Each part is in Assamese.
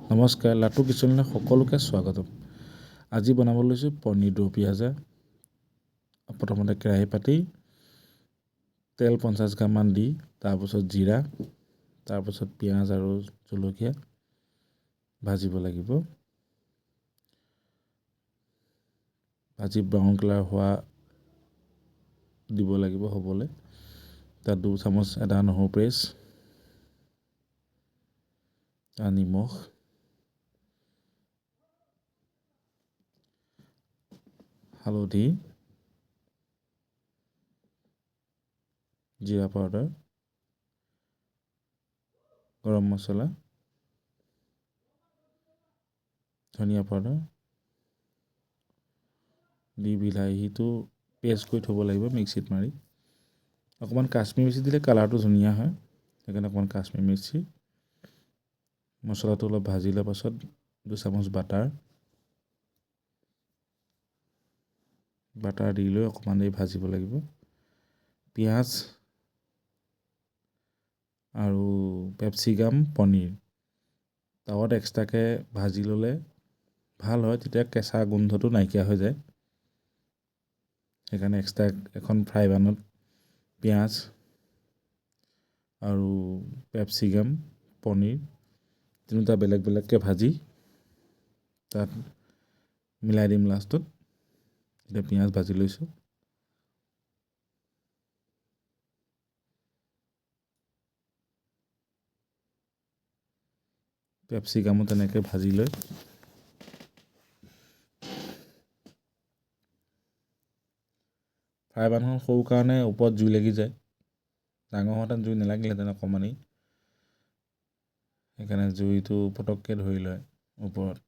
নমস্কাৰ, লাটু কিচেনলৈ সকলোকে স্বাগতম। আজি বনাব লৈছোঁ পনীৰ দৌ পিয়াজা। প্ৰথমতে কেৰাহী পাতি তেল 50 গ্ৰামমান দি তাৰপিছত জিৰা, তাৰপিছত পিঁয়াজ আৰু জলকীয়া ভাজিব লাগিব। ভাজি ব্ৰাউন কালাৰ হোৱা দিব লাগিব হ'বলৈ। তাত 2 চামুচ আদা নহৰু পেষ্ট, নিমখ, হালধি, জিৰা পাউডাৰ, গৰম মছলা, ধনিয়া পাউডাৰ দি বিলাহীটো পেষ্ট কৰি থ'ব লাগিব মিক্সিত মাৰি। অকণমান কাশ্মীৰ মিৰ্চি দিলে কালাৰটো ধুনীয়া হয়, সেইকাৰণে অকণমান কাশ্মীৰ মিৰ্চি। মছলাটো অলপ ভাজি লোৱাৰ পাছত 2 চামুচ বাটাৰ দি লৈ অকণমান দেৰি ভাজিব লাগিব। পিঁয়াজ আৰু কেপচিকাম, পনীৰ টাৱাত এক্সট্ৰাকৈ ভাজি ল'লে ভাল হয়, তেতিয়া কেঁচা গোন্ধটো নাইকিয়া হৈ যায়। সেইকাৰণে এক্সট্ৰা এখন ফ্ৰাই পেনত পিঁয়াজ আৰু কেপচিকাম, পনীৰ তিনিটা বেলেগ বেলেগকৈ ভাজি তাত মিলাই দিম লাষ্টত। এতিয়া পিঁয়াজ ভাজি লৈছোঁ। কেপচিকামো তেনেকৈ ভাজি লৈ ফ্ৰাই পেনখন সৰু কাৰণে ওপৰত জুই লাগি যায়। ডাঙৰ হোৱাহেঁতেন জুই নালাগিলেহেঁতেন অকণমানেই, সেইকাৰণে জুইটো পটককৈ ধৰি লয় ওপৰত।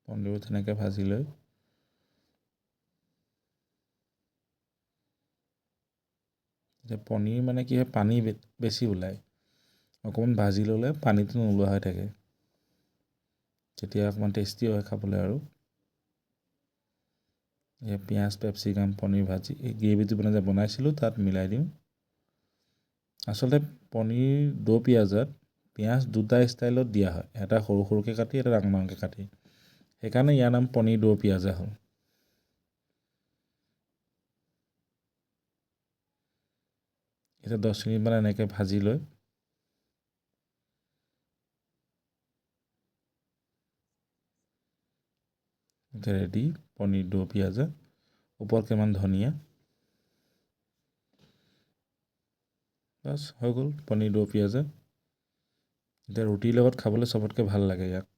পনীৰো তেনেকৈ ভাজি লৈ এতিয়া পনীৰ মানে কি হয়, পানী বেছি ওলায়। অকণমান ভাজি ল'লে পানীটো নোলোৱা হৈ থাকে, তেতিয়া অকণমান টেষ্টি হয় খাবলৈ। আৰু এই পিঁয়াজ, কেপচিকাম, পনীৰ ভাজি এই গ্ৰেভিটো যে বনাইছিলোঁ তাত মিলাই দিওঁ। আচলতে পনীৰ দৌ পিয়াজাত পিঁয়াজ দুটা ষ্টাইলত দিয়া হয়, এটা সৰু সৰুকৈ কাটি, এটা ডাঙৰ ডাঙৰকৈ কাটি। সেইকাৰণে ইয়াৰ নাম পনীৰ দৌ পিয়াজা হ'ল। এতিয়া 10 মিনিটমান এনেকৈ ভাজি লৈ এতিয়া ৰেডি পনীৰ দৌ পিয়াজা। ওপৰত কেইটামান ধনিয়া, বাছ হৈ গ'ল পনীৰ দৌ পিয়াজা। এতিয়া ৰুটিৰ লগত খাবলৈ চবতকৈ ভাল লাগে ইয়াক।